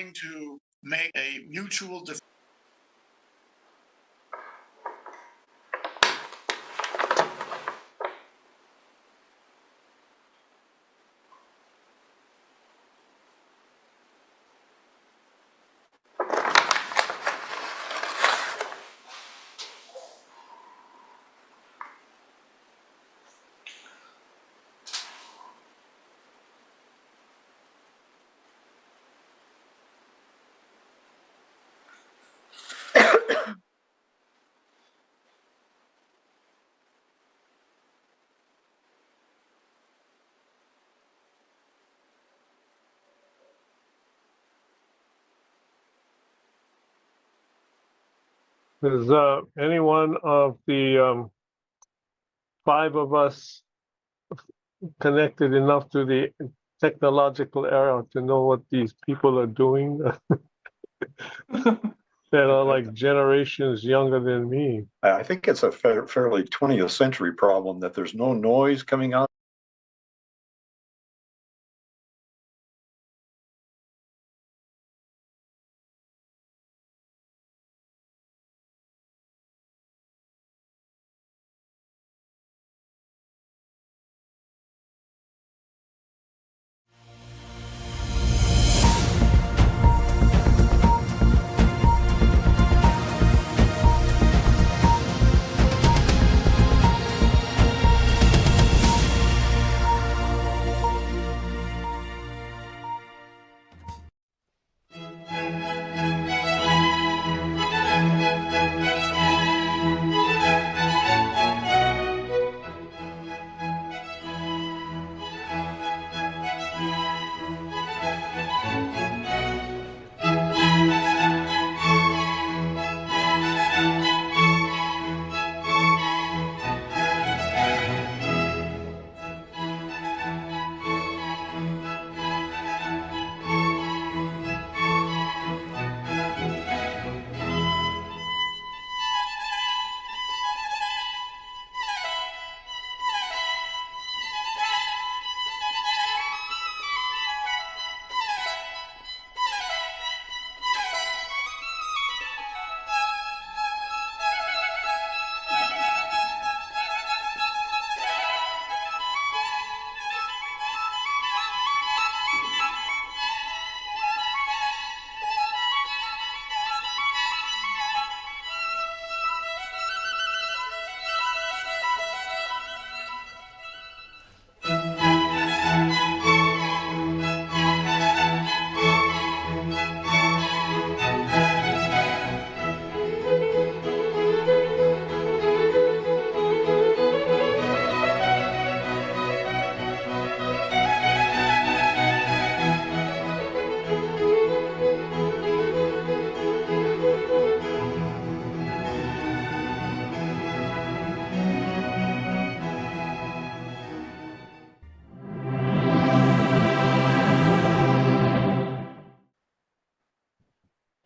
to make a mutual defense. Is any one of the 5 of us connected enough to the technological era to know what these people are doing that are like generations younger than me? I think it's a fairly 20th century problem that there's no noise coming out.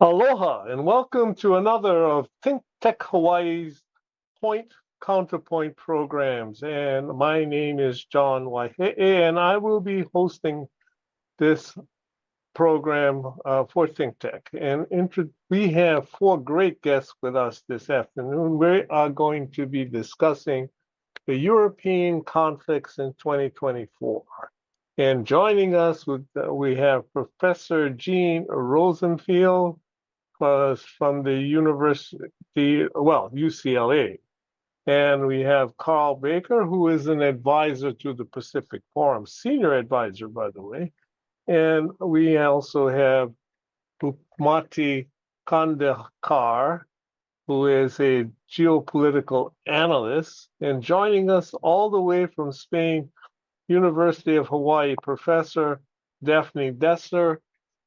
Aloha and welcome to another of ThinkTech Hawaii's Point Counterpoint programs. And my name is John Waihe'e, and I will be hosting this program for ThinkTech. And we have 4 great guests with us this afternoon. We are going to be discussing the European conflicts in 2024. And joining us, we have Professor Jean Rosenfield, from the UCLA. And we have Carl Baker, who is an advisor to the Pacific Forum, senior advisor, by the way. And we also have Upmati Kandekar, who is a geopolitical analyst. And joining us all the way from Spain, University of Hawaii, Professor Daphne Dessler,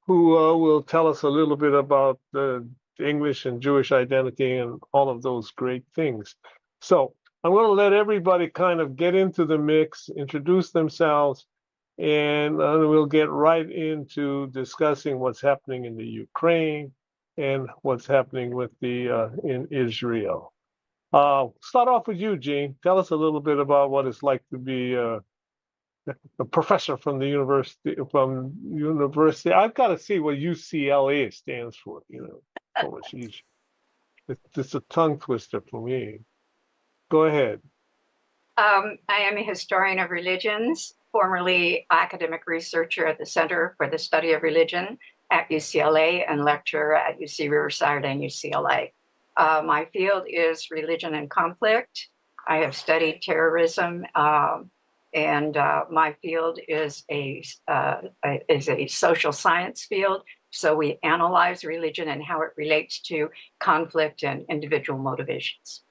who will tell us a little bit about the English and Jewish identity and all of those great things. So I'm going to let everybody kind of get into the mix, introduce themselves, and we'll get right into discussing what's happening in the Ukraine and what's happening with in Israel. Start off with you, Gene. Tell us a little bit about what it's like to be a professor from the university. I've got to see what UCLA stands for. So much easier. It's a tongue twister for me. Go ahead. I am a historian of religions, formerly academic researcher at the Center for the Study of Religion at UCLA and lecturer at UC Riverside and UCLA. My field is religion and conflict. I have studied terrorism, and my field is a social science field. So we analyze religion and how it relates to conflict and individual motivations.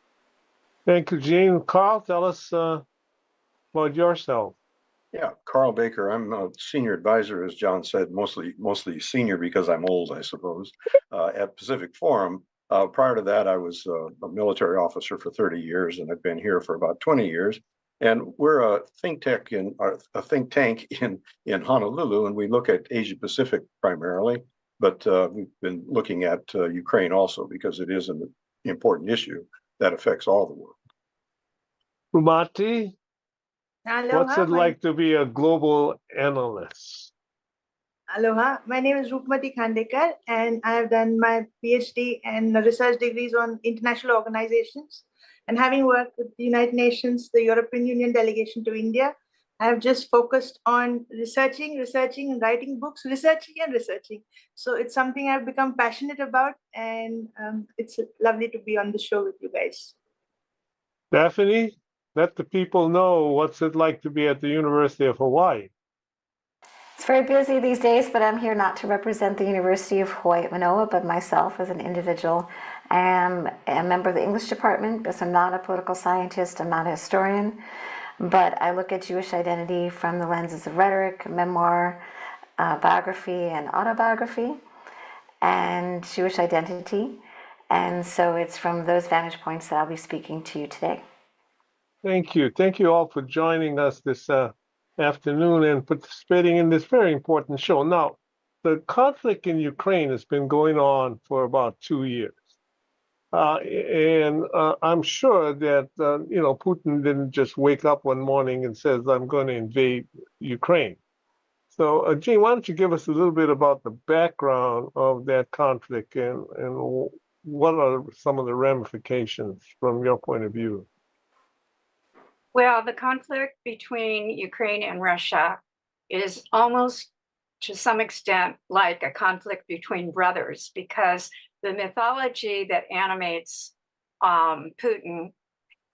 Thank you, Gene. Carl, tell us about yourself. Yeah, Carl Baker. I'm a senior advisor, as John said, mostly senior because I'm old, I suppose, at Pacific Forum. Prior to that, I was a military officer for 30 years, and I've been here for about 20 years. And we're a think tank in Honolulu, and we look at Asia Pacific primarily, but we've been looking at Ukraine also because it is an important issue that affects all the world. Rumati, what's it like to be a global analyst? Aloha, my name is Rupmati Khandekar, and I have done my PhD and research degrees on international organizations. And having worked with the United Nations, the European Union delegation to India, I have just focused on researching, and writing books, researching. So it's something I've become passionate about, and it's lovely to be on the show with you guys. Daphne, let the people know what's it like to be at the University of Hawaii. It's very busy these days, but I'm here not to represent the University of Hawaii at Manoa, but myself as an individual. I am a member of the English department because I'm not a political scientist, I'm not a historian, but I look at Jewish identity from the lenses of rhetoric, memoir, biography, and autobiography, and Jewish identity. And so it's from those vantage points that I'll be speaking to you today. Thank you. Thank you all for joining us this afternoon and participating in this very important show. Now, the conflict in Ukraine has been going on for about 2 years. And I'm sure that, Putin didn't just wake up one morning and says, I'm going to invade Ukraine. So, Gene, why don't you give us a little bit about the background of that conflict and what are some of the ramifications from your point of view? Well, the conflict between Ukraine and Russia is almost to some extent like a conflict between brothers, because the mythology that animates Putin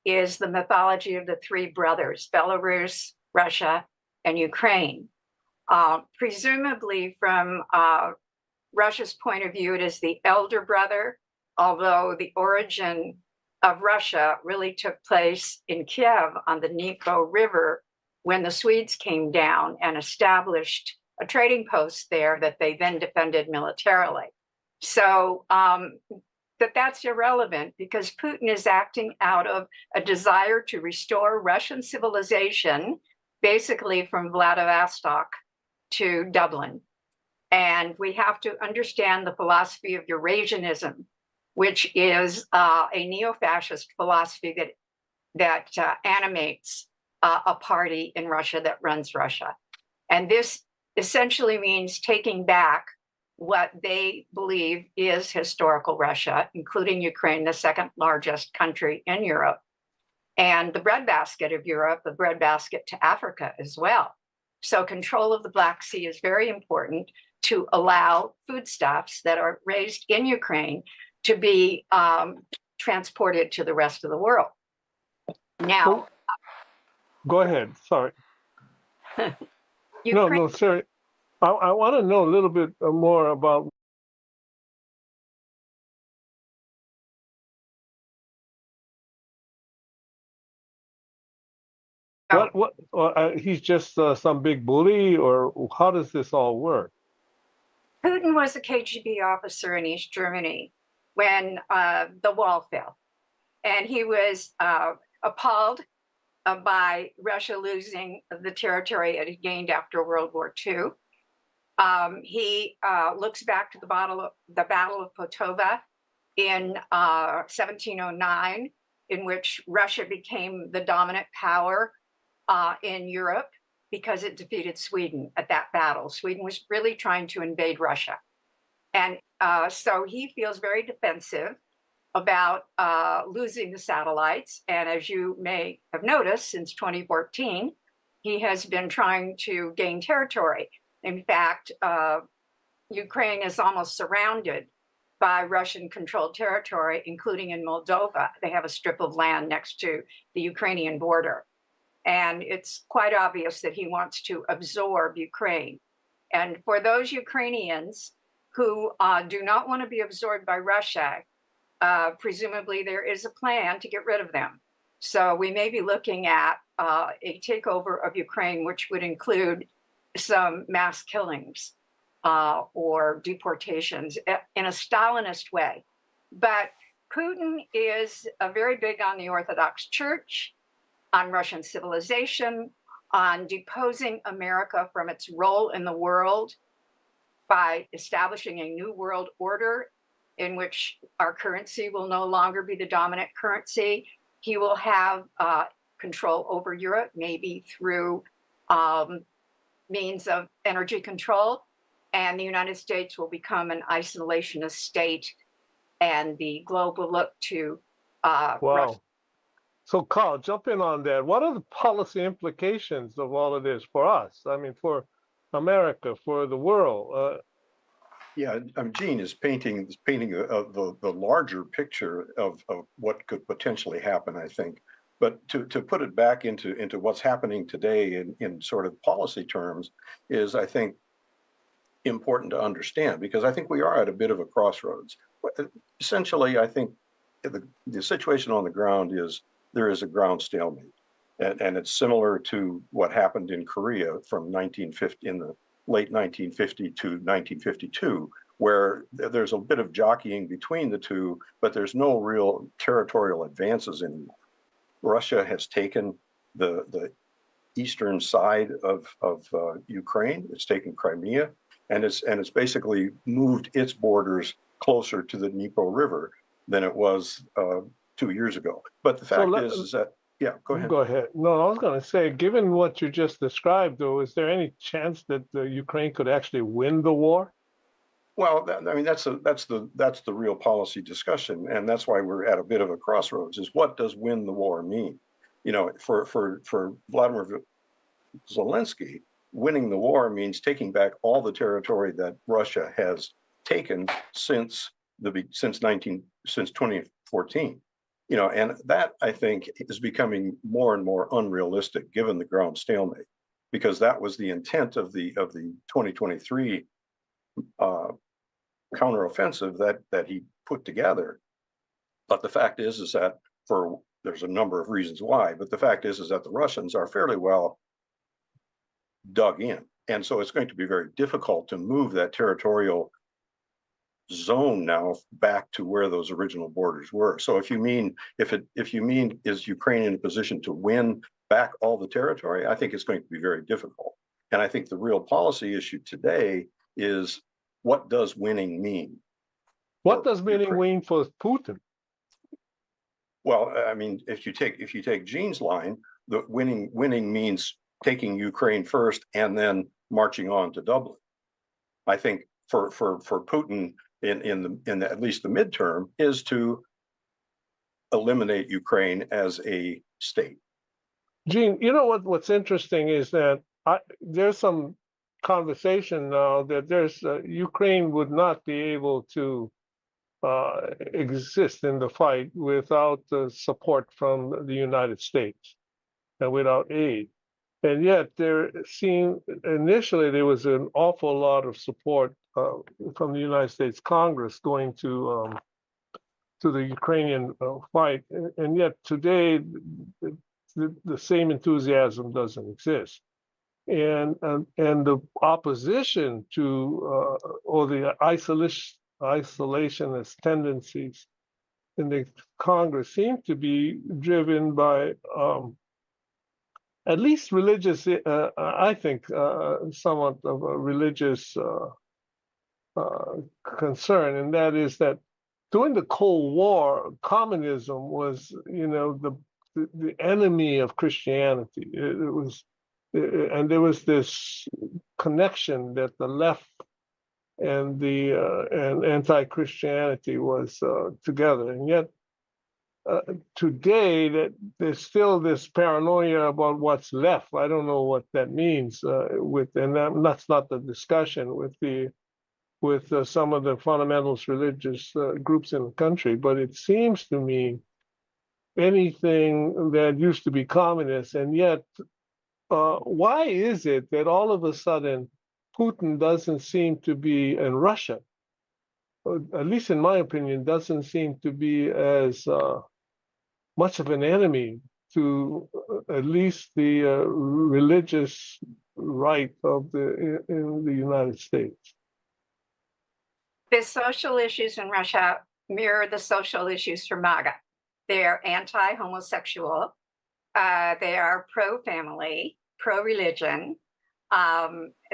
is the mythology of the three brothers, Belarus, Russia, and Ukraine. Presumably from Russia's point of view, it is the elder brother, although the origin of Russia really took place in Kiev on the Dnieper River when the Swedes came down and established a trading post there that they then defended militarily. So that's irrelevant because Putin is acting out of a desire to restore Russian civilization, basically from Vladivostok to Dublin. And we have to understand the philosophy of Eurasianism, which is a neo-fascist philosophy that animates a party in Russia that runs Russia. And this essentially means taking back what they believe is historical Russia, including Ukraine, the second largest country in Europe, and the breadbasket of Europe, the breadbasket to Africa as well. So control of the Black Sea is very important to allow foodstuffs that are raised in Ukraine to be transported to the rest of the world. Now, go ahead. Sorry. Ukraine, No, sorry. I want to know a little bit more about what he's just some big bully, or how does this all work? Putin was a KGB officer in East Germany when the wall fell, and he was appalled by Russia losing the territory it had gained after World War II. He looks back to the Battle of Poltava in 1709, in which Russia became the dominant power in Europe. because it defeated Sweden at that battle. Sweden was really trying to invade Russia. And so he feels very defensive about losing the satellites. And as you may have noticed, since 2014, he has been trying to gain territory. In fact, Ukraine is almost surrounded by Russian-controlled territory, including in Moldova. They have a strip of land next to the Ukrainian border. And it's quite obvious that he wants to absorb Ukraine. And for those Ukrainians who do not want to be absorbed by Russia, presumably there is a plan to get rid of them. So we may be looking at a takeover of Ukraine, which would include some mass killings or deportations in a Stalinist way. But Putin is very big on the Orthodox Church, on Russian civilization, on deposing America from its role in the world by establishing a new world order in which our currency will no longer be the dominant currency. He will have control over Europe, maybe through means of energy control, and the United States will become an isolationist state, and the globe will look to Russia. So, Carl, jump in on that. What are the policy implications of all of this for us? I mean, for America, for the world? Yeah, Gene is painting the larger picture of what could potentially happen, I think. But to put it back into what's happening today in sort of policy terms is, I think, important to understand, because I think we are at a bit of a crossroads. Essentially, I think the situation on the ground is there is a ground stalemate. And it's similar to what happened in Korea from 1950, in the late 1950 to 1952, where there's a bit of jockeying between the two, but there's no real territorial advances anymore. Russia has taken the eastern side of Ukraine. It's taken Crimea, and it's basically moved its borders closer to the Dnieper River than it was 2 years ago. But the fact is that, yeah, go ahead. Go ahead. No, I was going to say, given what you just described, though, is there any chance that Ukraine could actually win the war? Well, I mean, that's the real policy discussion, and that's why we're at a bit of a crossroads. Is what does win the war mean? You know, for Vladimir Zelensky, winning the war means taking back all the territory that Russia has taken since 2014. You know, and that, I think, is becoming more and more unrealistic given the ground stalemate, because that was the intent of the 2023 counteroffensive that he put together. But the fact is that there's a number of reasons why, but the fact is that the Russians are fairly well dug in, and so it's going to be very difficult to move that territorial zone now back to where those original borders were. So if you mean is Ukraine in a position to win back all the territory, I think it's going to be very difficult. And I think the real policy issue today is, what does winning mean? What does winning mean for Putin? Well, I mean, if you take Gene's line, the winning means taking Ukraine first and then marching on to Dublin. I think for Putin, in at least the midterm, is to eliminate Ukraine as a state. Gene, you know what's interesting is that there's some conversation now that Ukraine would not be able to exist in the fight without the support from the United States and without aid. And yet initially there was an awful lot of support from the United States Congress going to the Ukrainian fight. And yet today, the same enthusiasm doesn't exist. And the opposition to or the isolationist tendencies in the Congress seem to be driven by at least religious, I think, somewhat of a religious concern, and that is that during the Cold War, communism was, the enemy of Christianity. It was and there was this connection that the left and the and anti-Christianity was together, and yet today that there's still this paranoia about what's left. I don't know what that means that's not the discussion with some of the fundamentalist religious groups in the country, but it seems to me anything that used to be communist, and yet why is it that all of a sudden Putin doesn't seem to be in Russia, at least in my opinion, doesn't seem to be as much of an enemy to at least the religious right of in the United States? The social issues in Russia mirror the social issues for MAGA. They are anti-homosexual. They are pro-family, pro-religion.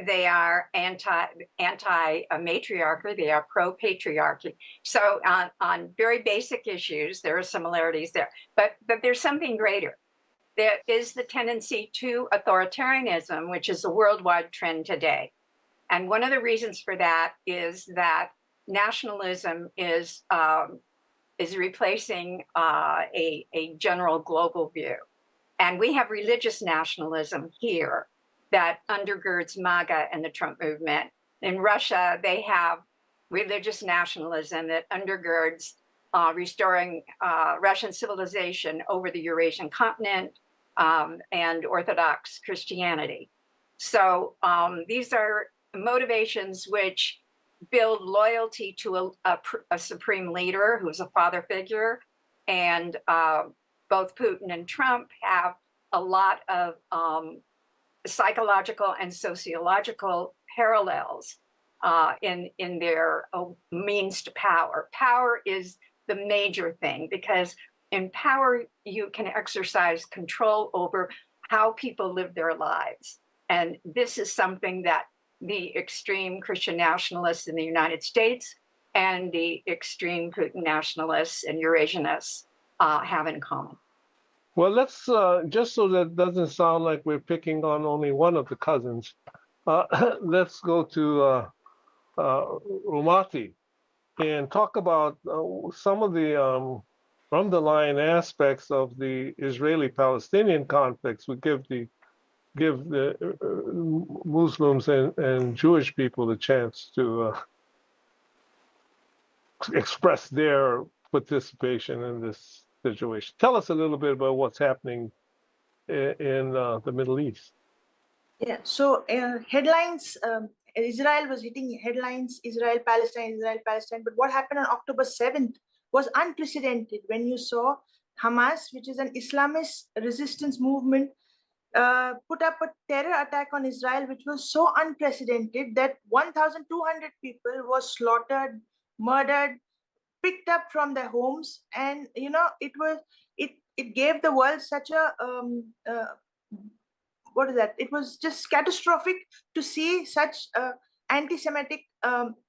They are anti-matriarchy. They are pro-patriarchy. So on very basic issues, there are similarities there. But there's something greater. There is the tendency to authoritarianism, which is a worldwide trend today. And one of the reasons for that is that nationalism is replacing a general global view. And we have religious nationalism here that undergirds MAGA and the Trump movement. In Russia, they have religious nationalism that undergirds restoring Russian civilization over the Eurasian continent and Orthodox Christianity. So these are motivations which build loyalty to a supreme leader who's a father figure. And both Putin and Trump have a lot of psychological and sociological parallels in their means to power. Power is the major thing, because in power, you can exercise control over how people live their lives. And this is something that the extreme Christian nationalists in the United States and the extreme Putin nationalists and Eurasianists have in common. Well, let's just so that doesn't sound like we're picking on only one of the cousins, let's go to Rumati and talk about some of the underlying aspects of the Israeli-Palestinian conflicts. We give the Muslims and Jewish people the chance to express their participation in this situation. Tell us a little bit about what's happening in the Middle East. Yeah, so headlines, Israel was hitting headlines, Israel, Palestine, but what happened on October 7th was unprecedented when you saw Hamas, which is an Islamist resistance movement, put up a terror attack on Israel, which was so unprecedented that 1,200 people were slaughtered, murdered, picked up from their homes. And, you know, it gave the world such a, what is that? It was just catastrophic to see such anti-Semitic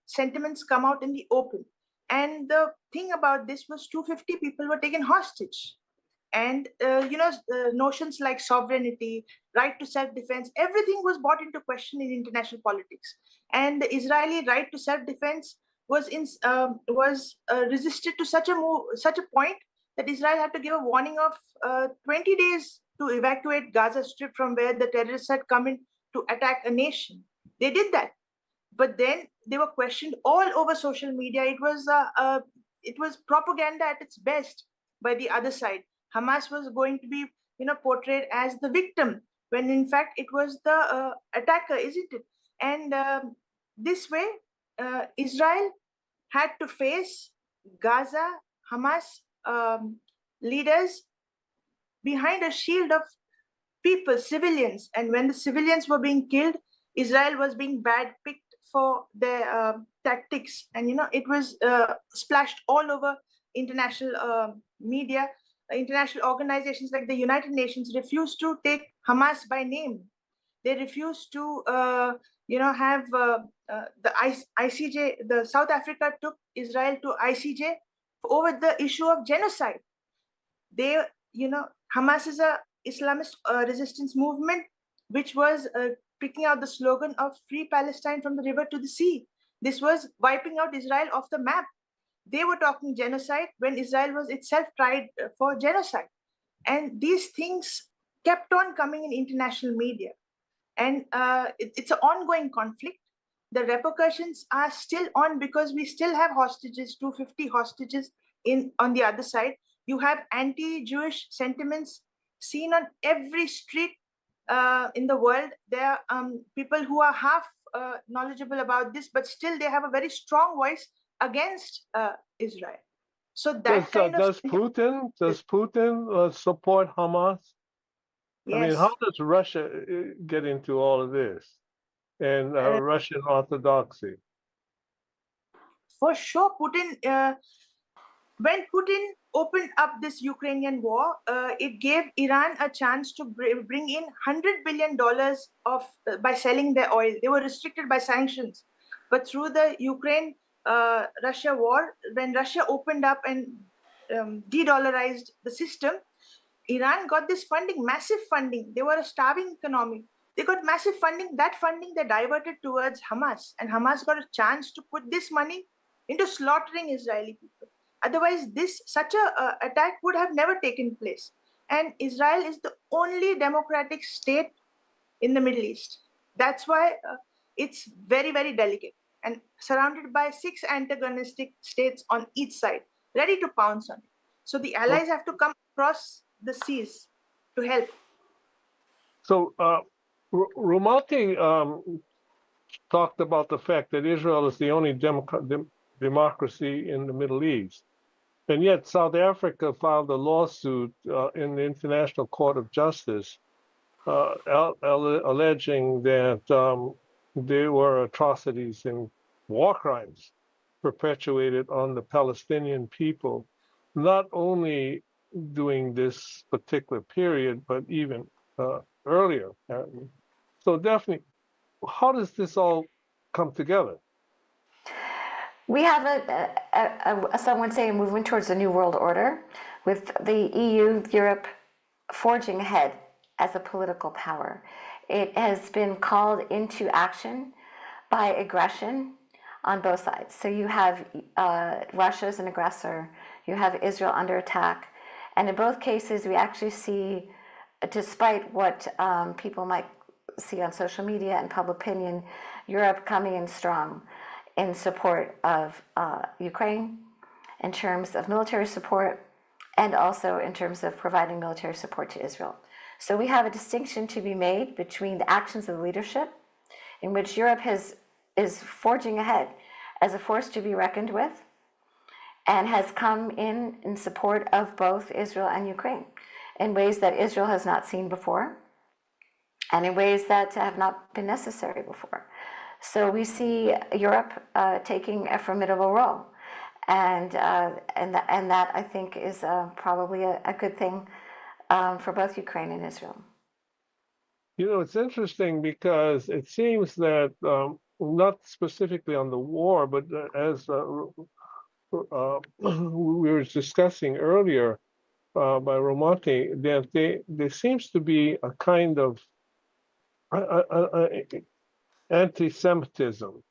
sentiments come out in the open. And the thing about this was 250 people were taken hostage. And, notions like sovereignty, right to self-defense, everything was brought into question in international politics. And the Israeli right to self-defense was resisted to such a point that Israel had to give a warning of 20 days to evacuate Gaza Strip from where the terrorists had come in to attack a nation. They did that. But then they were questioned all over social media. It was propaganda at its best by the other side. Hamas was going to be, portrayed as the victim, when in fact it was the attacker, isn't it? And this way, Israel had to face Gaza, Hamas leaders behind a shield of people, civilians. And when the civilians were being killed, Israel was being bad-picked for their tactics. And, it was splashed all over international media. International organizations like the United Nations refused to take Hamas by name. They refused to, have the ICJ. The South Africa took Israel to ICJ over the issue of genocide. They, Hamas is a Islamist resistance movement. which was picking out the slogan of Free Palestine from the river to the sea. This was wiping out Israel off the map. They were talking genocide when Israel was itself tried for genocide. And these things kept on coming in international media. And it's an ongoing conflict. The repercussions are still on because we still have hostages, 250 hostages on the other side. You have anti-Jewish sentiments seen on every street in the world. There are people who are half knowledgeable about this, but still they have a very strong voice against Israel. So that does Putin support Hamas? Yes. I mean, how does Russia get into all of this and Russian Orthodoxy? For sure, Putin. When Putin opened up this Ukrainian war, it gave Iran a chance to bring in $100 billion by selling their oil. They were restricted by sanctions. But through the Ukraine-Russia war, when Russia opened up and de-dollarized the system, Iran got this funding, massive funding. They were a starving economy. They got massive funding. That funding they diverted towards Hamas. And Hamas got a chance to put this money into slaughtering Israeli people. Otherwise, such a attack would have never taken place. And Israel is the only democratic state in the Middle East. That's why it's very, very delicate and surrounded by 6 antagonistic states on each side, ready to pounce on it. So the allies have to come across the seas to help. So Rumati talked about the fact that Israel is the only democracy in the Middle East. And yet South Africa filed a lawsuit in the International Court of Justice alleging that there were atrocities and war crimes perpetuated on the Palestinian people, not only during this particular period, but even earlier. So Daphne, how does this all come together? We have some would say a movement towards a new world order, with the EU, Europe, forging ahead as a political power. It has been called into action by aggression on both sides. So you have Russia as an aggressor, you have Israel under attack, and in both cases we actually see, despite what people might see on social media and public opinion, Europe coming in strong in support of Ukraine, in terms of military support, and also in terms of providing military support to Israel. So we have a distinction to be made between the actions of the leadership, in which Europe is forging ahead as a force to be reckoned with, and has come in support of both Israel and Ukraine in ways that Israel has not seen before, and in ways that have not been necessary before. So we see Europe taking a formidable role, and that I think is probably a good thing for both Ukraine and Israel. You know, it's interesting because it seems that not specifically on the war, but as we were discussing earlier by Romati, that there seems to be a kind of anti-Semitism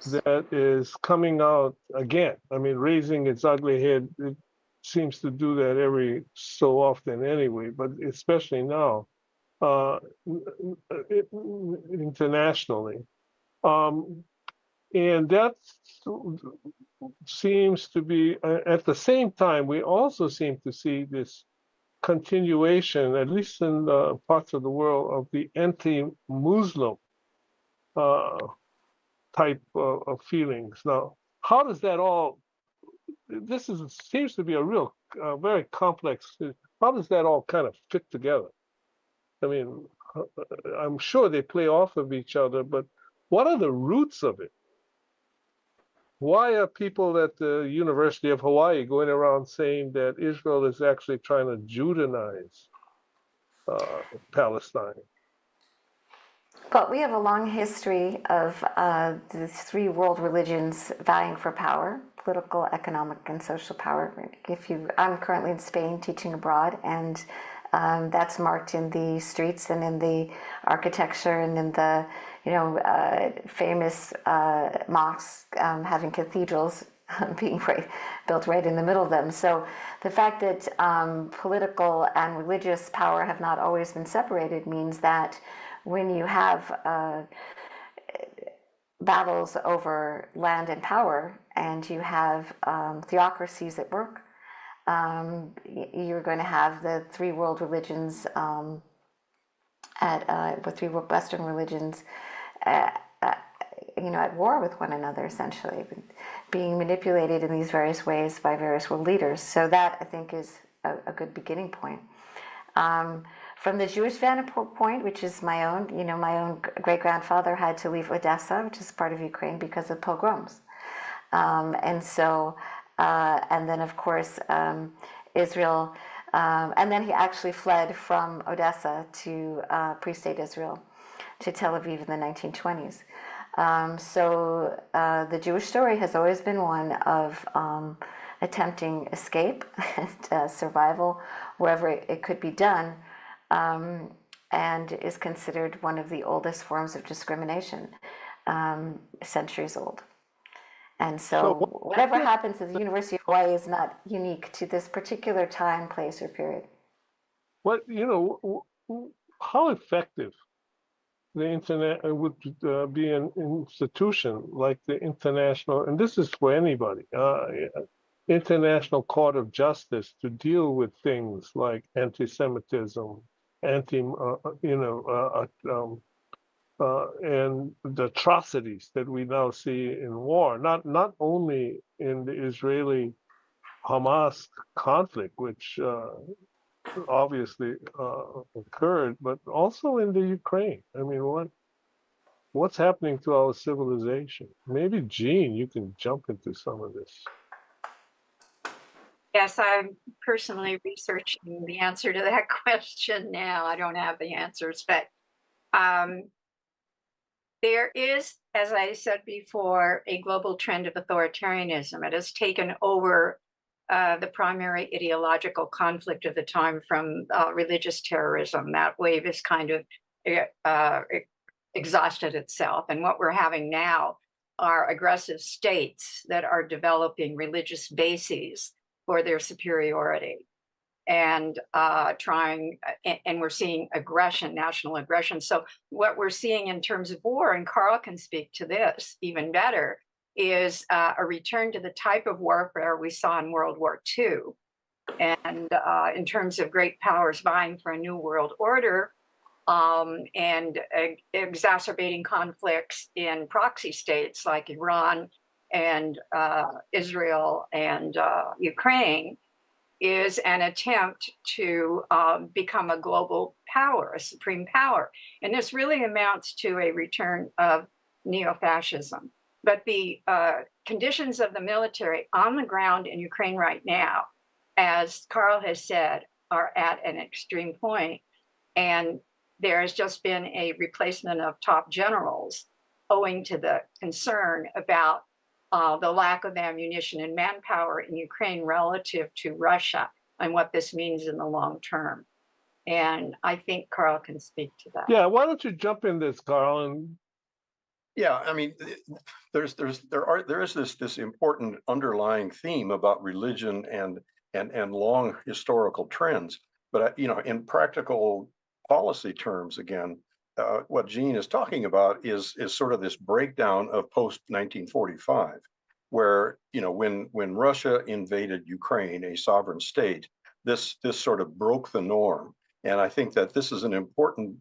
that is coming out again. I mean, raising its ugly head. It seems to do that every so often anyway, but especially now internationally. And that seems to be, at the same time, we also seem to see this continuation, at least in parts of the world, of the anti-Muslim type of feelings. Now, how does that all, seems to be a real, very complex, how does that all kind of fit together? I mean, I'm sure they play off of each other, but what are the roots of it? Why are people at the University of Hawaii going around saying that Israel is actually trying to Judaize Palestine? But we have a long history of the 3 world religions vying for power: political, economic, and social power. I'm currently in Spain teaching abroad, and That's marked in the streets and in the architecture and in the, famous mosques having cathedrals being built right in the middle of them. So the fact that political and religious power have not always been separated means that when you have battles over land and power, and you have theocracies at work, you're going to have the three world religions with three Western religions at war with one another, essentially, being manipulated in these various ways by various world leaders. So that, I think, is a good beginning point. From the Jewish vantage point, which is my own great-grandfather had to leave Odessa, which is part of Ukraine, because of pogroms. And then, of course, Israel, and then he actually fled from Odessa to pre-state Israel, to Tel Aviv in the 1920s. So the Jewish story has always been one of attempting escape and survival wherever it could be done, and is considered one of the oldest forms of discrimination, centuries old. And so whatever happens at the University of Hawaii is not unique to this particular time, place, or period. How effective the internet would be an institution like the international, and this is for anybody, International Court of Justice to deal with things like anti-Semitism, and the atrocities that we now see in war, not only in the Israeli-Hamas conflict, which obviously occurred, but also in the Ukraine. I mean, what's happening to our civilization? Maybe, Jean, you can jump into some of this. Yes, I'm personally researching the answer to that question now. I don't have the answers, but there is, as I said before, a global trend of authoritarianism. It has taken over the primary ideological conflict of the time from religious terrorism. That wave is kind of exhausted itself. And what we're having now are aggressive states that are developing religious bases for their superiority and and we're seeing aggression, national aggression. So what we're seeing in terms of war, and Carl can speak to this even better, is a return to the type of warfare we saw in World War II. And in terms of great powers vying for a new world order and exacerbating conflicts in proxy states like Iran and Israel and Ukraine, is an attempt to become a global power, a supreme power. And this really amounts to a return of neo-fascism. But the conditions of the military on the ground in Ukraine right now, as Carl has said, are at an extreme point. And there has just been a replacement of top generals owing to the concern about the lack of ammunition and manpower in Ukraine relative to Russia and what this means in the long term. And I think Carl can speak to that. Yeah, why don't you jump in this, Carl? And yeah, I mean, there is this important underlying theme about religion and long historical trends. But in practical policy terms, again, what Jean is talking about is sort of this breakdown of post-1945, where when Russia invaded Ukraine, a sovereign state, this sort of broke the norm. And I think that this is an important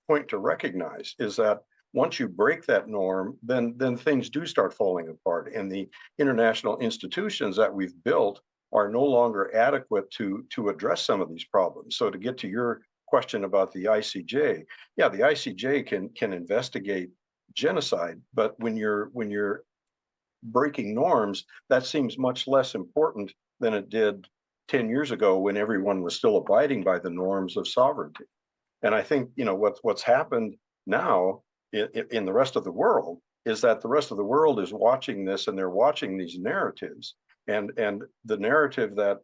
point to recognize, is that once you break that norm, then things do start falling apart, and the international institutions that we've built are no longer adequate to address some of these problems. So to get to your question about the ICJ, yeah, the ICJ can investigate genocide, but when you're breaking norms, that seems much less important than it did 10 years ago when everyone was still abiding by the norms of sovereignty. And I think what's happened now in the rest of the world is that the rest of the world is watching this, and they're watching these narratives, and the narrative that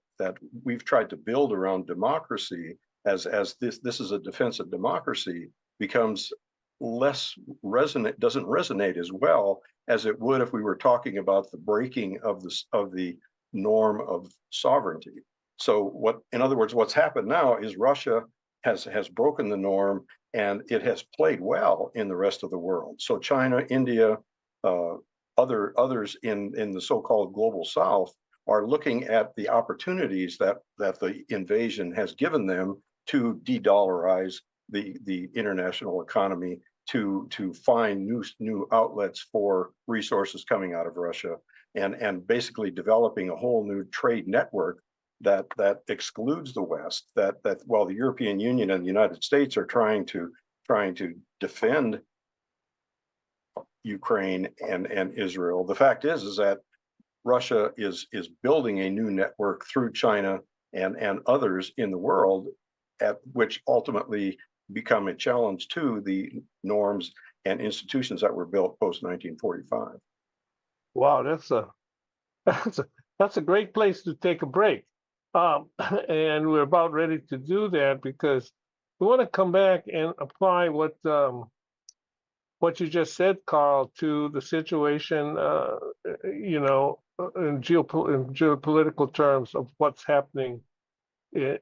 we've tried to build around democracy as this is a defense of democracy, becomes less resonant, doesn't resonate as well as it would if we were talking about the breaking of the norm of sovereignty. So in other words, what's happened now is Russia has broken the norm, and it has played well in the rest of the world. So China, India, others in the so-called global South are looking at the opportunities that the invasion has given them to de-dollarize the international economy, to find new outlets for resources coming out of Russia, and basically developing a whole new trade network that excludes the West. That while the European Union and the United States are trying to defend Ukraine and Israel, the fact is that Russia is building a new network through China and others in the world, at which ultimately become a challenge to the norms and institutions that were built post 1945. Wow, that's a great place to take a break. And we're about ready to do that because we want to come back and apply what you just said, Carl, to the situation, in geopolitical terms of what's happening in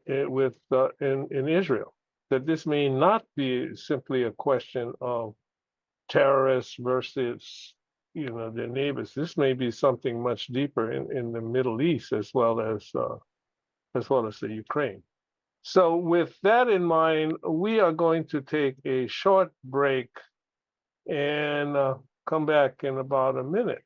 Israel. That this may not be simply a question of terrorists versus their neighbors. This may be something much deeper in the Middle East as well as the Ukraine. So with that in mind, we are going to take a short break and come back in about a minute.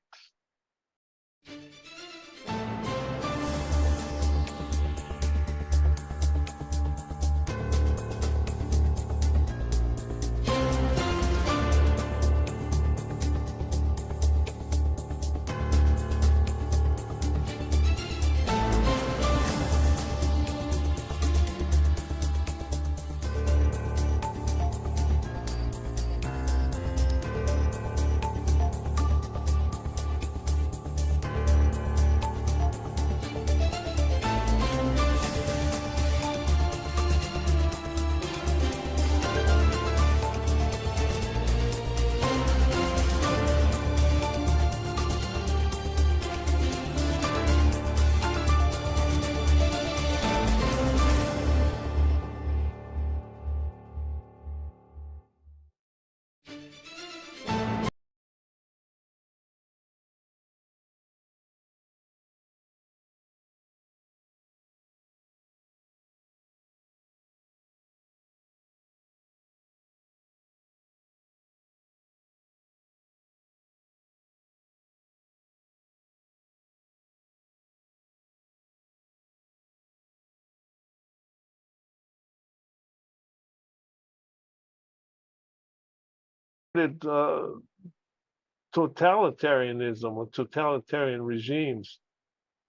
Totalitarianism or totalitarian regimes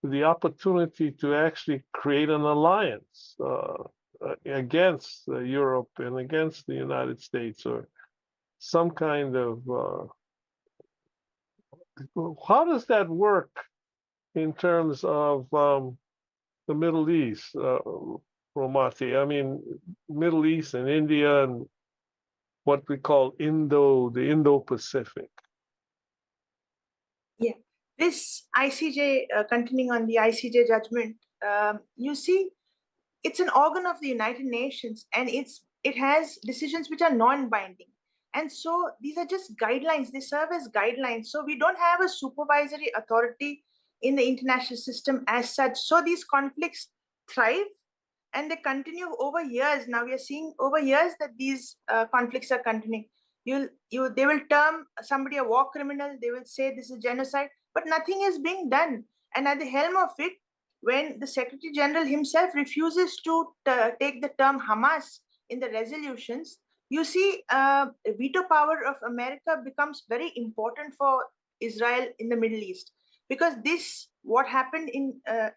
the opportunity to actually create an alliance against Europe and against the United States, or some kind of how does that work in terms of the Middle East, Romati? I mean, Middle East and India and what we call the Indo-Pacific. Yeah, this ICJ, continuing on the ICJ judgment, you see, it's an organ of the United Nations, and it has decisions which are non-binding. And so these are just guidelines. They serve as guidelines. So we don't have a supervisory authority in the international system as such. So these conflicts thrive and they continue over years. Now we are seeing over years that these conflicts are continuing. They will term somebody a war criminal. They will say this is genocide, but nothing is being done. And at the helm of it, when the Secretary General himself refuses to take the term Hamas in the resolutions, you see veto power of America becomes very important for Israel in the Middle East. Because what happened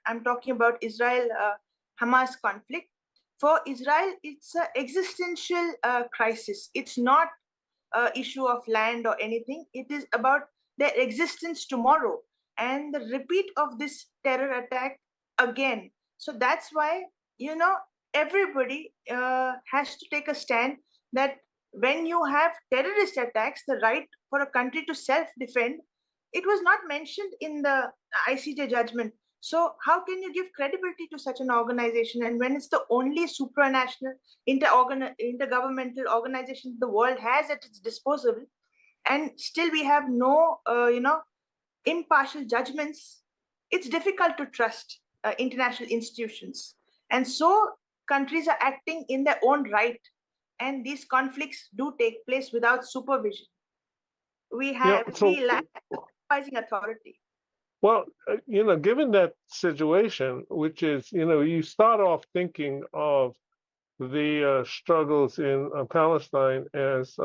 I'm talking about Israel-Hamas conflict. For Israel, it's an existential crisis. It's not an issue of land or anything. It is about their existence tomorrow and the repeat of this terror attack again. So that's why, everybody has to take a stand that when you have terrorist attacks, the right for a country to self-defend, it was not mentioned in the ICJ judgment. So how can you give credibility to such an organization? And when it's the only supranational intergovernmental organization the world has at its disposal, and still we have no, impartial judgments, it's difficult to trust international institutions. And so countries are acting in their own right, and these conflicts do take place without supervision. We lack supervising authority. Well, given that situation, which is, you start off thinking of the struggles in Palestine as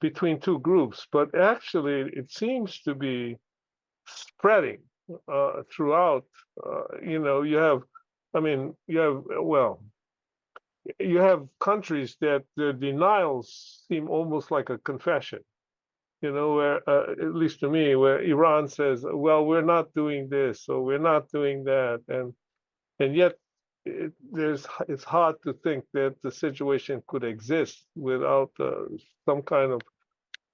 between two groups, but actually it seems to be spreading throughout. You have countries that their denials seem almost like a confession. Where at least to me, where Iran says, "Well, we're not doing this, or we're not doing that," and yet it's hard to think that the situation could exist without some kind of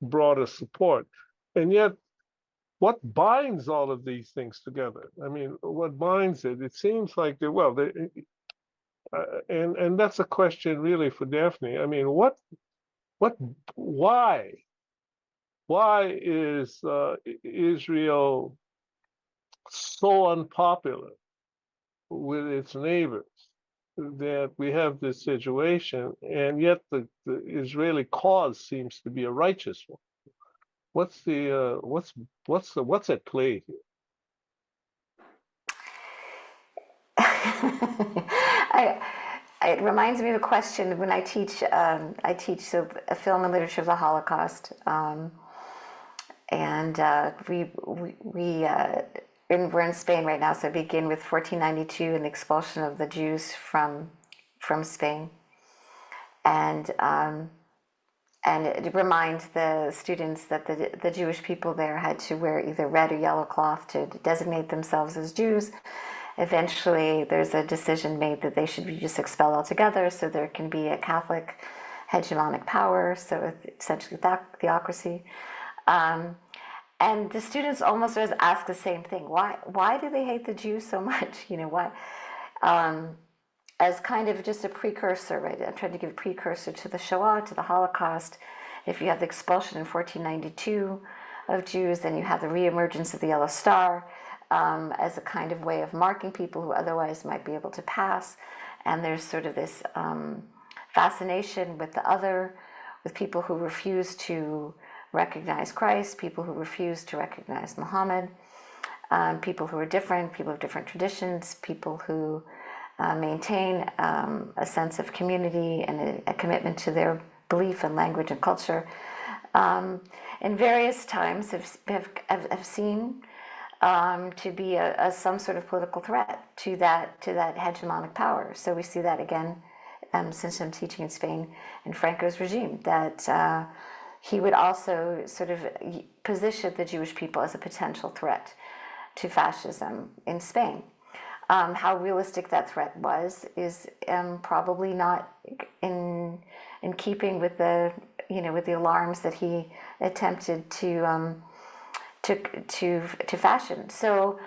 broader support. And yet, what binds all of these things together? I mean, what binds it? It seems like and that's a question really for Daphne. I mean, why is Israel so unpopular with its neighbors that we have this situation, and yet the Israeli cause seems to be a righteous one? What's at play here? It reminds me of a question when I teach film and literature of the Holocaust, we're in Spain right now, so I begin with 1492 and the expulsion of the Jews from Spain, and it reminds the students that the Jewish people there had to wear either red or yellow cloth to designate themselves as Jews. Eventually, there's a decision made that they should be just expelled altogether, so there can be a Catholic hegemonic power, so essentially theocracy. And the students almost always ask the same thing: why do they hate the Jews so much? Why? As kind of just a precursor, right? I'm trying to give a precursor to the Shoah, to the Holocaust. If you have the expulsion in 1492 of Jews, then you have the reemergence of the Yellow Star as a kind of way of marking people who otherwise might be able to pass. And there's sort of this fascination with the other, with people who refuse to recognize Christ, people who refuse to recognize Muhammad, people who are different, people of different traditions, people who maintain a sense of community and a commitment to their belief and language and culture. In various times have seen to be some sort of political threat to that hegemonic power. So we see that again since I'm teaching in Spain in Franco's regime, that he would also sort of position the Jewish people as a potential threat to fascism in Spain. How realistic that threat was is probably not in keeping with the alarms that he attempted to fashion. So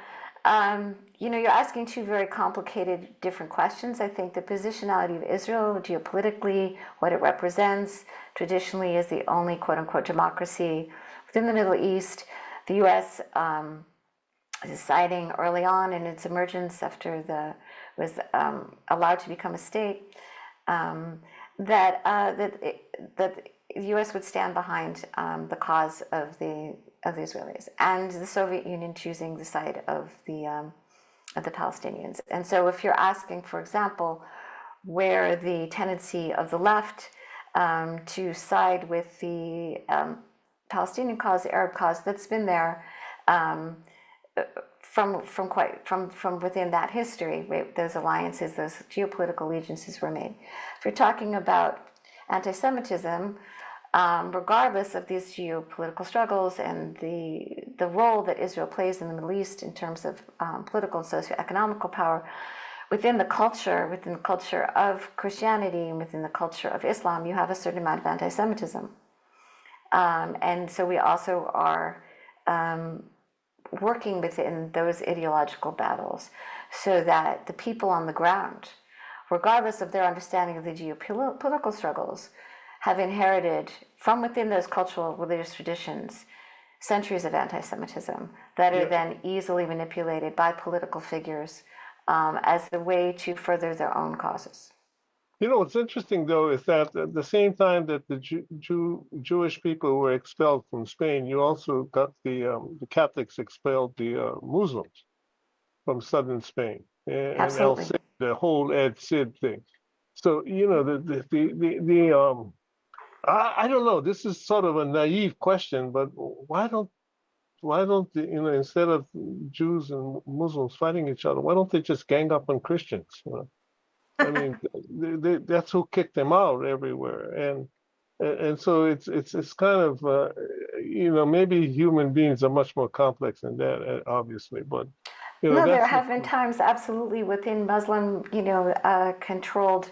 you're asking two very complicated different questions. I think the positionality of Israel geopolitically, what it represents traditionally as the only quote unquote democracy within the Middle East. The U.S. Deciding early on in its emergence after was allowed to become a state, that the U.S. would stand behind the cause of the Israelis, and the Soviet Union choosing the side of the Palestinians. And so, if you're asking, for example, where the tendency of the left to side with the Palestinian cause, the Arab cause, that's been there. From within that history, those alliances, those geopolitical allegiances were made. If you're talking about anti-Semitism, regardless of these geopolitical struggles and the role that Israel plays in the Middle East in terms of political and socioeconomical power, within the culture of Christianity and within the culture of Islam, you have a certain amount of anti-Semitism. And so we also are working within those ideological battles so that the people on the ground, regardless of their understanding of the geopolitical struggles, have inherited from within those cultural religious traditions centuries of anti-Semitism that are then easily manipulated by political figures as a way to further their own causes. You know, what's interesting, though, is that at the same time that the Jewish people were expelled from Spain, you also got the Catholics expelled the Muslims from southern Spain, and El Absolutely. Cid, the whole Ed Cid thing. So, you know, I don't know. This is sort of a naive question, but why don't you know, instead of Jews and Muslims fighting each other, why don't they just gang up on Christians? You know? I mean, that's who kicked them out everywhere, and so it's kind of you know, maybe human beings are much more complex than that, obviously, but you know, No, there that's have been times absolutely within Muslim, controlled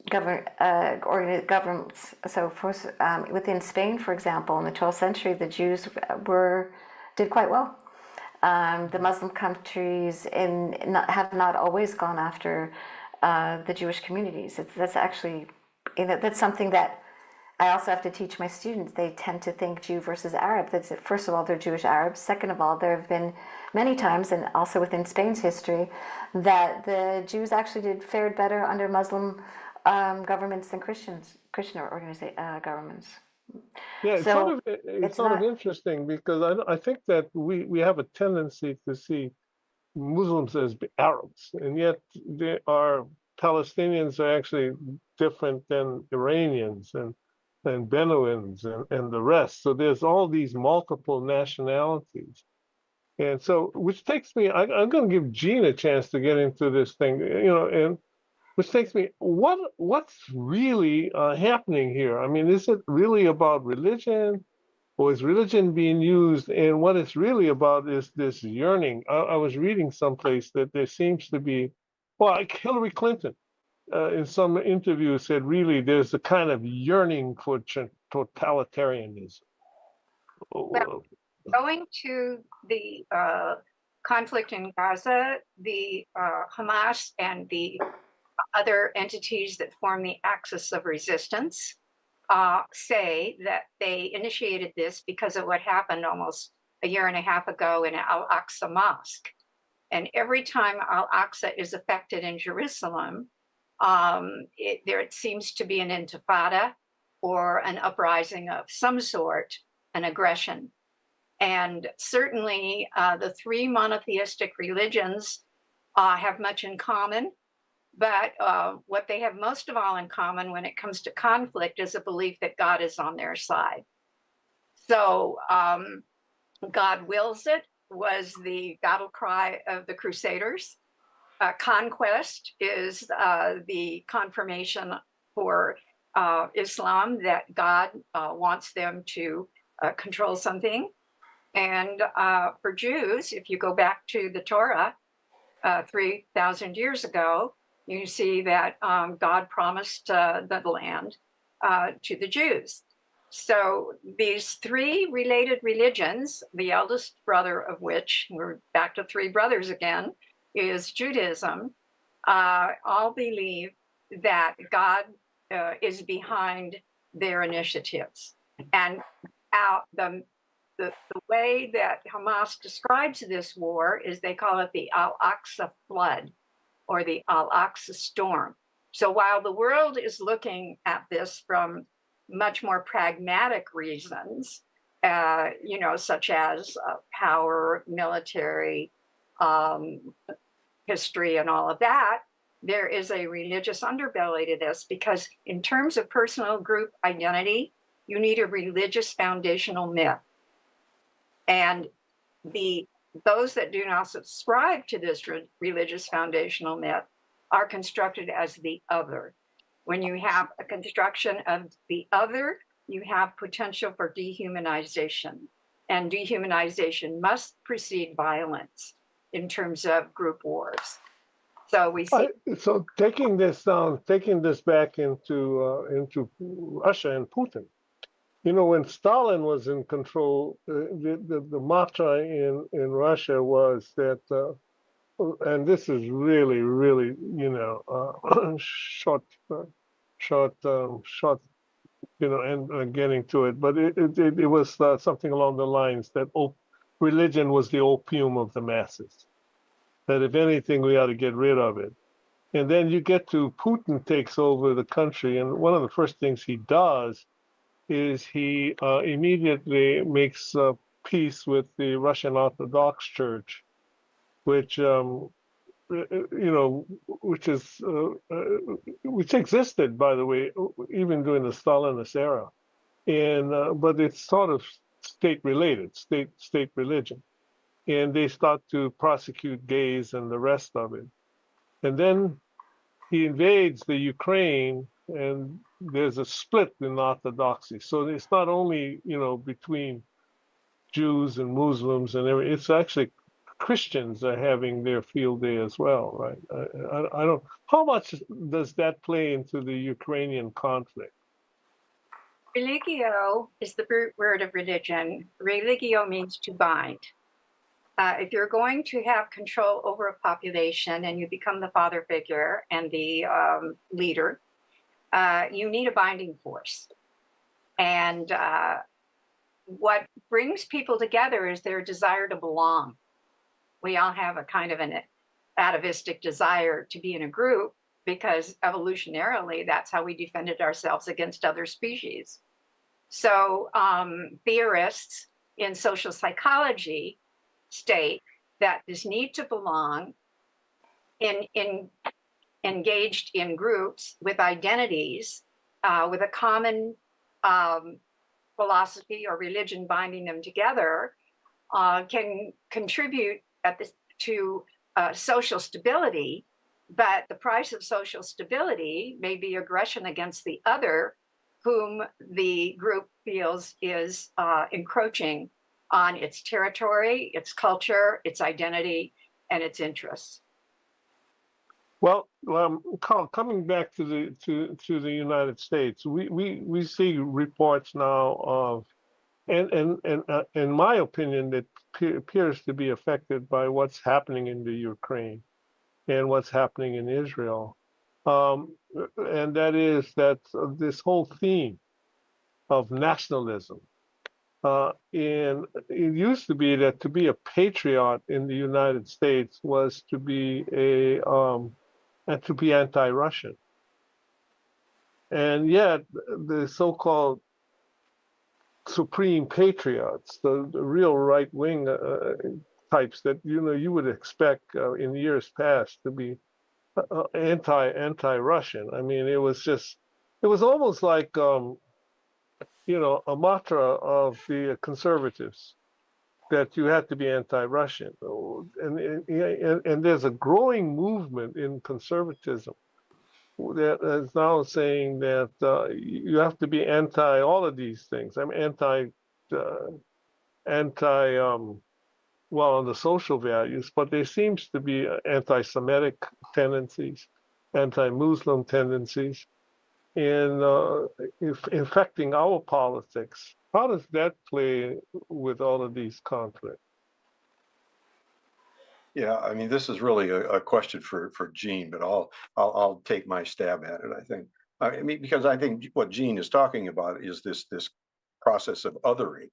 governments. So within Spain, for example, in the 12th century, the Jews did quite well. The Muslim countries have not always gone after the Jewish communities. That's actually, that's something that I also have to teach my students. They tend to think Jew versus Arab. That's it. First of all, they're Jewish Arabs. Second of all, there have been many times, and also within Spain's history, that the Jews actually fared better under Muslim governments than Christian governments. Yeah, it's So sort of interesting because I think that we have a tendency to see Muslims as Arabs, and yet Palestinians are actually different than Iranians and Bedouins and the rest. So there's all these multiple nationalities. And so, which takes me, I'm going to give Gene a chance to get into this thing, you know, and which takes me, what's really happening here? I mean, is it really about religion, or is religion being used? And what it's really about is this yearning. I was reading someplace that there seems to be, well, like Hillary Clinton in some interview said, really, there's a kind of yearning for totalitarianism. Well, going to the conflict in Gaza, the Hamas and the other entities that form the axis of resistance say that they initiated this because of what happened almost a year and a half ago in Al-Aqsa Mosque. And every time Al-Aqsa is affected in Jerusalem, it seems to be an intifada or an uprising of some sort, an aggression. And certainly the three monotheistic religions have much in common. But what they have most of all in common when it comes to conflict is a belief that God is on their side. So God wills it was the battle cry of the Crusaders. Conquest is the confirmation for Islam that God wants them to control something. And for Jews, if you go back to the Torah 3,000 years ago, you see that God promised the land to the Jews. So these three related religions, the eldest brother of which, we're back to three brothers again, is Judaism, all believe that God is behind their initiatives. And the way that Hamas describes this war is they call it the Al-Aqsa flood, or the Al-Aqsa storm. So while the world is looking at this from much more pragmatic reasons, such as power, military, history, and all of that, there is a religious underbelly to this, because in terms of personal group identity, you need a religious foundational myth. And those that do not subscribe to this religious foundational myth are constructed as the other. When you have a construction of the other, you have potential for dehumanization. And dehumanization must precede violence. in terms of group wars. So we see. So taking this back into Russia and Putin. You know, when Stalin was in control, the mantra in Russia was that, and this is really, really, you know, short, you know, and getting to it, but it was something along the lines that religion was the opium of the masses. That if anything, we ought to get rid of it. And then you get to Putin takes over the country, and one of the first things he does is he immediately makes peace with the Russian Orthodox Church, which you know, which existed, by the way, even during the Stalinist era, and but it's sort of state related, state religion, and they start to prosecute gays and the rest of it, and then he invades the Ukraine, and there's a split in Orthodoxy. So it's not only, you know, between Jews and Muslims and everything. It's actually Christians are having their field day as well, right? I don't. How much does that play into the Ukrainian conflict? Religio is the root word of religion. Religio means to bind. If you're going to have control over a population and you become the father figure and the leader, you need a binding force. And what brings people together is their desire to belong. We all have a kind of an atavistic desire to be in a group because evolutionarily, that's how we defended ourselves against other species. So theorists in social psychology state that this need to belong engaged in groups with identities, with a common philosophy or religion binding them together, can contribute to social stability. But the price of social stability may be aggression against the other, whom the group feels is encroaching on its territory, its culture, its identity, and its interests. Well, Carl, coming back to the United States, we see reports now of, and in my opinion, it appears to be affected by what's happening in the Ukraine and what's happening in Israel, and that is that this whole theme of nationalism. And it used to be that to be a patriot in the United States was to be and to be anti-Russian. And yet the so-called supreme patriots, the real right-wing types that you would expect in years past to be anti-Russian. I mean, it was almost like a mantra of the conservatives that you had to be anti-Russian, and there's a growing movement in conservatism that is now saying that you have to be anti all of these things. I'm well, on the social values, but there seems to be anti-Semitic tendencies, anti-Muslim tendencies, in infecting our politics. How does that play with all of these conflicts? Yeah, I mean, this is really a question for Gene, but I'll take my stab at it. I mean, because I think what Gene is talking about is this process of othering,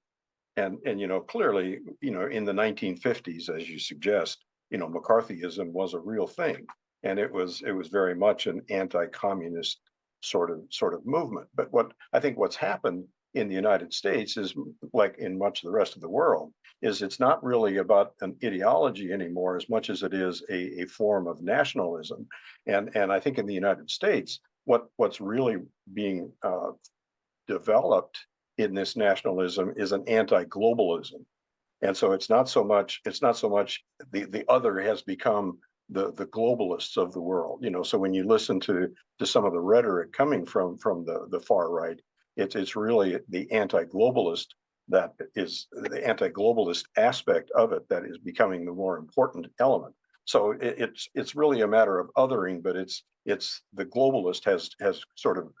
and clearly, in the 1950s, as you suggest, McCarthyism was a real thing, and it was very much an anti-communist sort of movement. But what's happened in the United States is, like in much of the rest of the world, is it's not really about an ideology anymore as much as it is a form of nationalism. And I think in the United States, what's really being developed in this nationalism is an anti-globalism. And so it's not so much the other has become the globalists of the world. So when you listen to some of the rhetoric coming from the far right, it's really the anti-globalist that is the anti-globalist aspect of it that is becoming the more important element. So it's really a matter of othering, but it's the globalist has sort of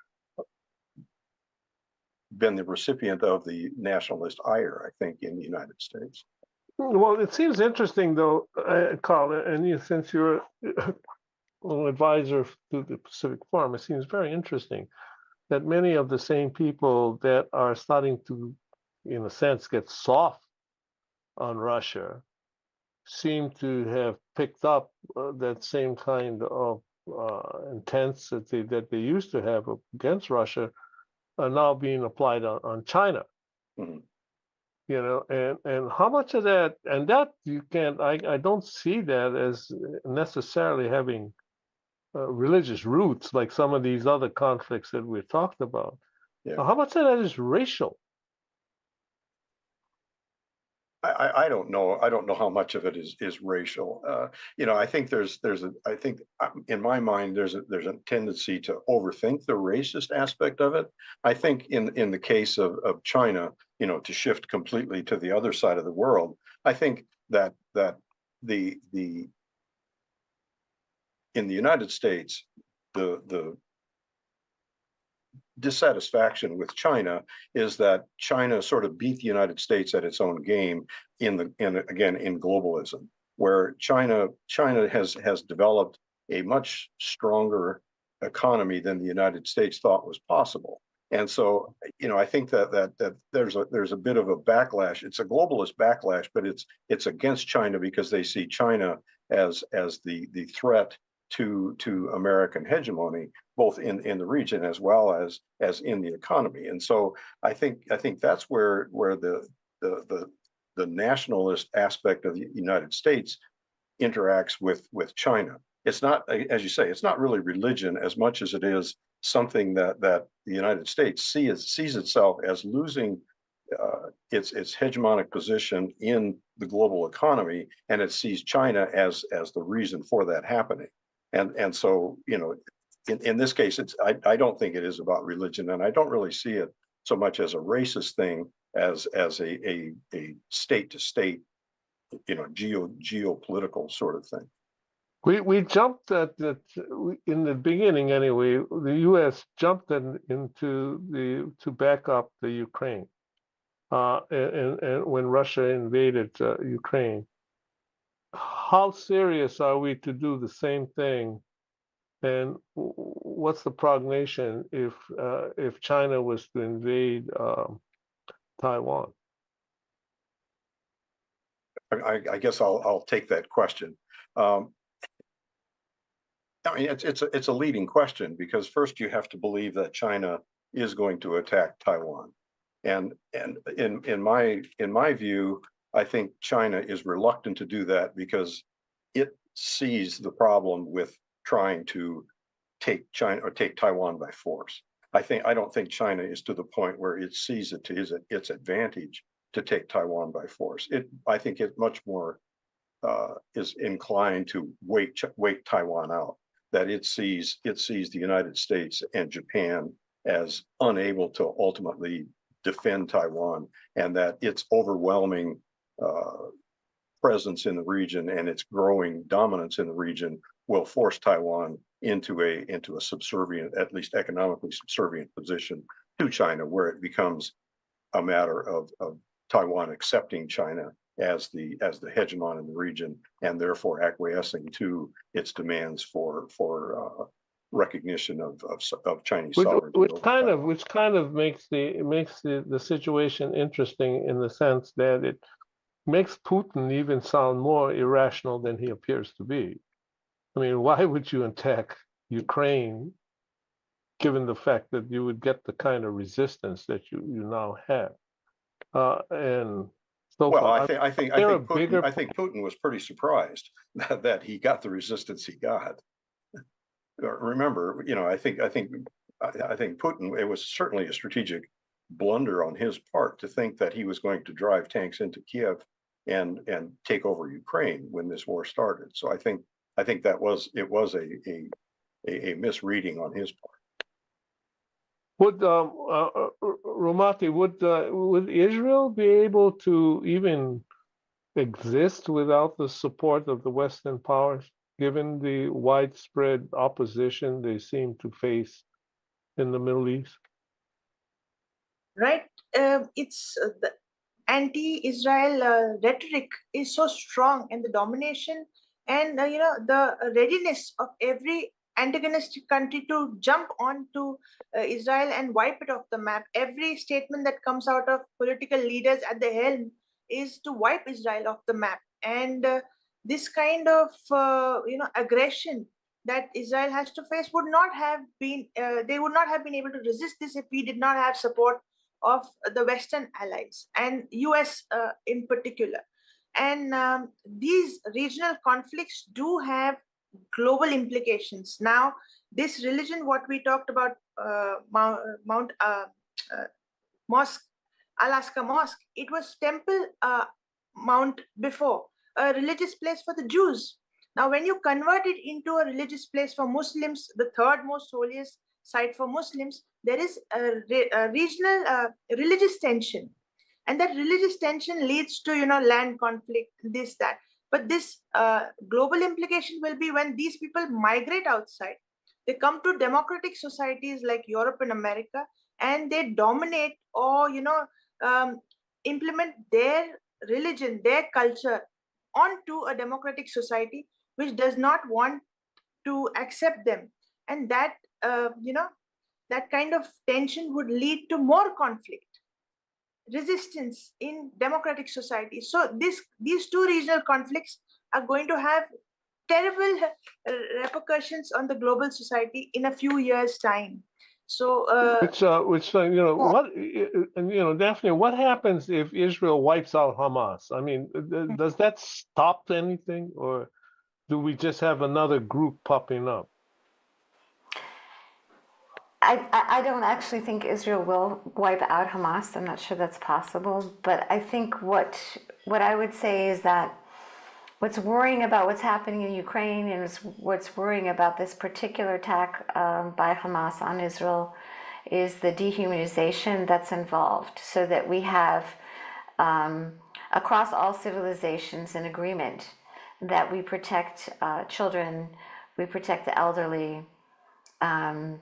been the recipient of the nationalist ire, I think, in the United States. Well, it seems interesting, though, Carl, and since you're an advisor to the Pacific Forum, it seems very interesting that many of the same people that are starting to, in a sense, get soft on Russia seem to have picked up that same kind of intensity that they used to have against Russia are now being applied on China. Mhm. You know, and how much of that, and that you can't, I don't see that as necessarily having religious roots like some of these other conflicts that we've talked about. Yeah. How much of that is racial? I don't know. I don't know how much of it is racial. You know, I think I think in my mind there's a tendency to overthink the racist aspect of it. I think in the case of China, you know, to shift completely to the other side of the world, I think that the in the United States, the dissatisfaction with China is that China sort of beat the United States at its own game again in globalism, where China has developed a much stronger economy than the United States thought was possible. And so, you know, I think that there's a bit of a backlash. It's a globalist backlash, but it's against China because they see China as the threat to American hegemony, both in the region as well as in the economy. And so I think that's where the nationalist aspect of the United States interacts with China. It's not, as you say, it's not really religion as much as it is something that the United States sees itself as losing its hegemonic position in the global economy, and it sees China as the reason for that happening. And so, you know, in this case, I don't think it is about religion, and I don't really see it so much as a racist thing as a state to state, you know, geopolitical sort of thing. We jumped at that in the beginning anyway. The U.S. jumped to back up the Ukraine, and when Russia invaded Ukraine. How serious are we to do the same thing? And what's the prognosis if China was to invade Taiwan? I guess I'll take that question. I mean, it's a leading question because first you have to believe that China is going to attack Taiwan, and in my view, I think China is reluctant to do that because it sees the problem with trying to take China or take Taiwan by force. I don't think China is to the point where it sees it to its advantage to take Taiwan by force. I think it much more is inclined to wait Taiwan out. That it sees the United States and Japan as unable to ultimately defend Taiwan, and that its overwhelming presence in the region and its growing dominance in the region will force Taiwan into a subservient, at least economically subservient position to China, where it becomes a matter of Taiwan accepting China as the hegemon in the region, and therefore acquiescing to its demands for recognition of Chinese sovereignty. Which kind of makes the situation interesting in the sense that it makes Putin even sound more irrational than he appears to be. I mean, why would you attack Ukraine, given the fact that you would get the kind of resistance that you now have? And so well, far, I think Putin was pretty surprised that he got the resistance he got. Remember, you know, I think Putin, it was certainly a strategic blunder on his part to think that he was going to drive tanks into Kiev and take over Ukraine when this war started. So I think that was a misreading on his part. Would Romati, would Israel be able to even exist without the support of the Western powers, given the widespread opposition they seem to face in the Middle East? Right. It's the anti-Israel rhetoric is so strong, and the domination and the readiness of every antagonistic country to jump onto Israel and wipe it off the map. Every statement that comes out of political leaders at the helm is to wipe Israel off the map. And this kind of aggression that Israel has to face would not have been they would not have been able to resist this if we did not have support of the Western allies and US in particular. And these regional conflicts do have global implications. Now, this religion, what we talked about, Mount Mosque, Alaska Mosque, it was Temple Mount before, a religious place for the Jews. Now, when you convert it into a religious place for Muslims, the third most holiest site for Muslims, there is a regional religious tension, and that religious tension leads to land conflict, this that. But this global implication will be when these people migrate outside, they come to democratic societies like Europe and America, and they dominate or implement their religion, their culture onto a democratic society which does not want to accept them. And that that kind of tension would lead to more conflict, resistance in democratic societies. So these two regional conflicts are going to have terrible repercussions on the global society in a few years' time. So Daphne, what happens if Israel wipes out Hamas? I mean, does that stop anything, or do we just have another group popping up? I don't actually think Israel will wipe out Hamas. I'm not sure that's possible. But I think what I would say is that what's worrying about what's happening in Ukraine and what's worrying about this particular attack by Hamas on Israel is the dehumanization that's involved, so that we have across all civilizations an agreement that we protect children, we protect the elderly, and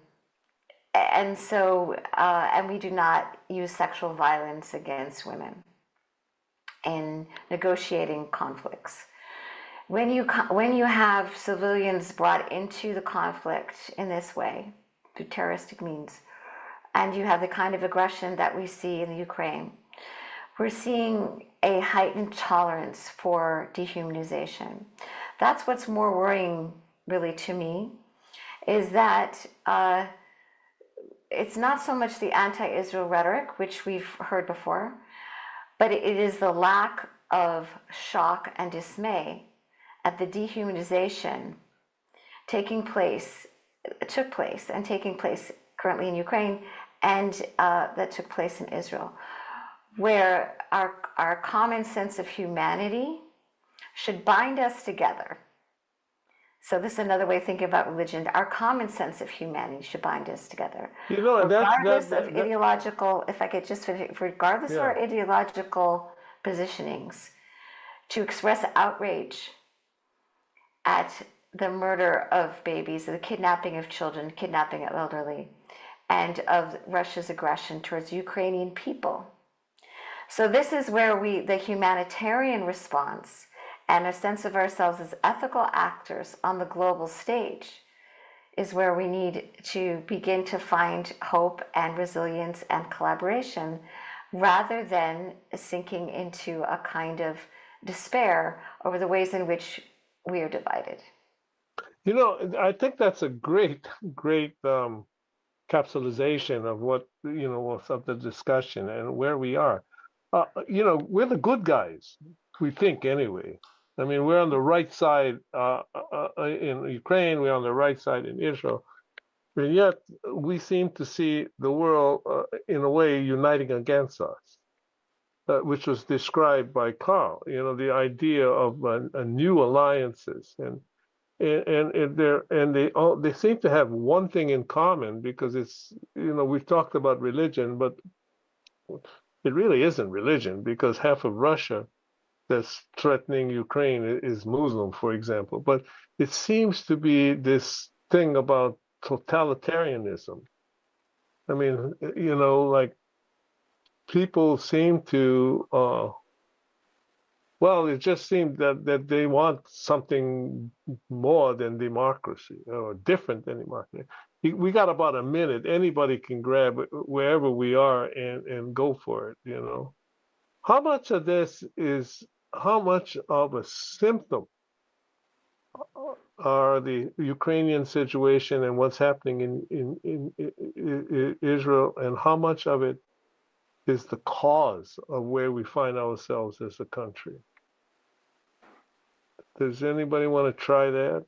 we do not use sexual violence against women in negotiating conflicts. When you have civilians brought into the conflict in this way, through terroristic means, and you have the kind of aggression that we see in the Ukraine, we're seeing a heightened tolerance for dehumanization. That's what's more worrying, really, to me, is that it's not so much the anti-Israel rhetoric, which we've heard before, but it is the lack of shock and dismay at the dehumanization took place currently in Ukraine, and that took place in Israel, where our common sense of humanity should bind us together. So this is another way of thinking about religion. Our common sense of humanity should bind us together. Regardless of ideological, if I could just finish, regardless of our ideological positionings, to express outrage at the murder of babies, the kidnapping of children, kidnapping of elderly, and of Russia's aggression towards Ukrainian people. So this is where the humanitarian response and a sense of ourselves as ethical actors on the global stage is where we need to begin to find hope and resilience and collaboration, rather than sinking into a kind of despair over the ways in which we are divided. I think that's a great capsulization of what, of the discussion and where we are. We're the good guys, we think, anyway. I mean, we're on the right side in Ukraine, we're on the right side in Israel, and yet we seem to see the world, in a way, uniting against us, which was described by Carl, the idea of new alliances. And they seem to have one thing in common, because it's, we've talked about religion, but it really isn't religion, because half of Russia that's threatening Ukraine is Muslim, for example. But it seems to be this thing about totalitarianism. I mean, like people seem to, it just seemed that they want something more than democracy, or different than democracy. We got about a minute. Anybody can grab it wherever we are and go for it, How much of this is, how much of a symptom are the Ukrainian situation and what's happening in Israel, and how much of it is the cause of where we find ourselves as a country? Does anybody want to try that?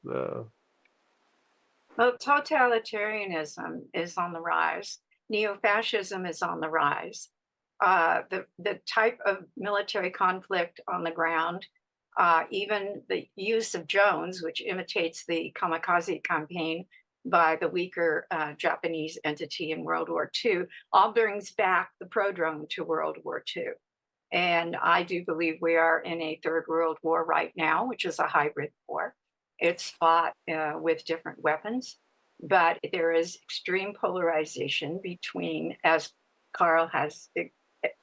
Well, totalitarianism is on the rise. Neo-fascism is on the rise. The type of military conflict on the ground, even the use of drones, which imitates the kamikaze campaign by the weaker Japanese entity in World War II, all brings back the prodrome to World War II. And I do believe we are in a third world war right now, which is a hybrid war. It's fought with different weapons, but there is extreme polarization between, as Carl has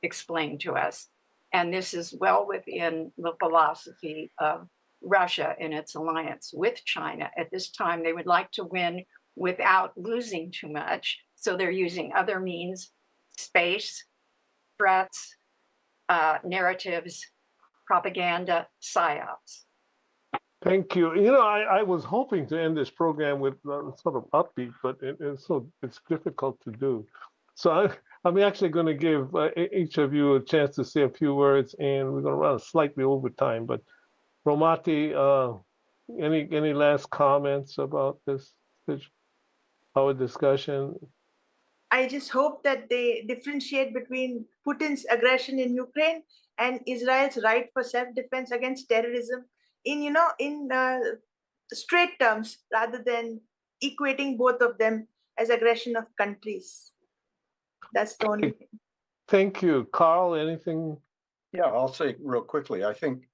explained to us, and this is well within the philosophy of Russia and its alliance with China. At this time, they would like to win without losing too much. So they're using other means, space, threats, narratives, propaganda, psyops. Thank you. I was hoping to end this program with sort of upbeat, but it's difficult to do. So I'm actually going to give each of you a chance to say a few words, and we're going to run slightly over time. But Romati, any last comments about our discussion? I just hope that they differentiate between Putin's aggression in Ukraine and Israel's right for self-defense against terrorism in straight terms, rather than equating both of them as aggression of countries. That's the only thing. Thank you. Carl, anything? Yeah, I'll say real quickly. I think,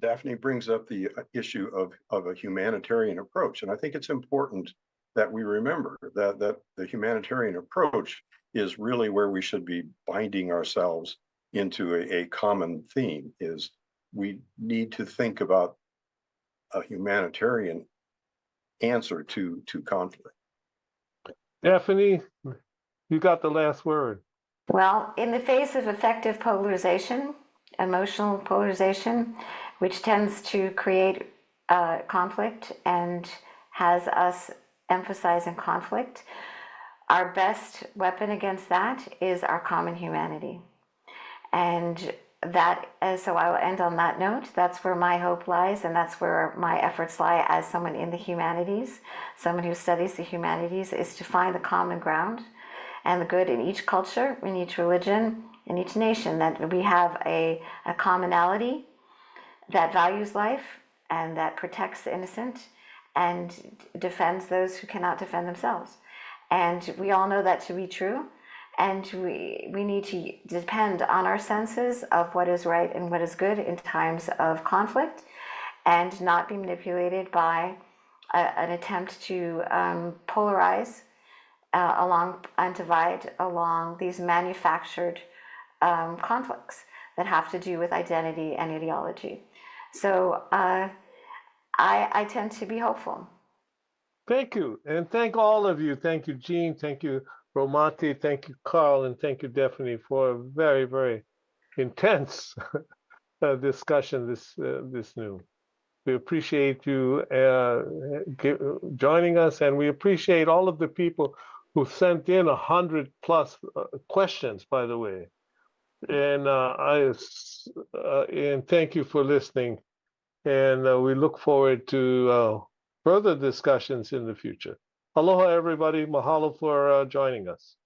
Daphne brings up the issue of a humanitarian approach. And I think it's important that we remember that the humanitarian approach is really where we should be binding ourselves into a common theme. Is we need to think about a humanitarian answer to conflict. Daphne, you got the last word. Well, in the face of effective polarization, emotional polarization, which tends to create conflict and has us emphasizing conflict, our best weapon against that is our common humanity. And so I will end on that note. That's where my hope lies, and that's where my efforts lie as someone in the humanities, someone who studies the humanities, is to find the common ground and the good in each culture, in each religion, in each nation, that we have a commonality that values life and that protects the innocent and defends those who cannot defend themselves. And we all know that to be true. And we need to depend on our senses of what is right and what is good in times of conflict, and not be manipulated by an attempt to polarize along and divide along these manufactured conflicts that have to do with identity and ideology. So I tend to be hopeful. Thank you. And thank all of you. Thank you, Jean. Thank you, Romati. Thank you, Carl. And thank you, Daphne, for a very, very intense discussion this noon. We appreciate you joining us, and we appreciate all of the people who sent in 100+ questions, by the way. And and thank you for listening. And we look forward to further discussions in the future. Aloha, everybody. Mahalo for joining us.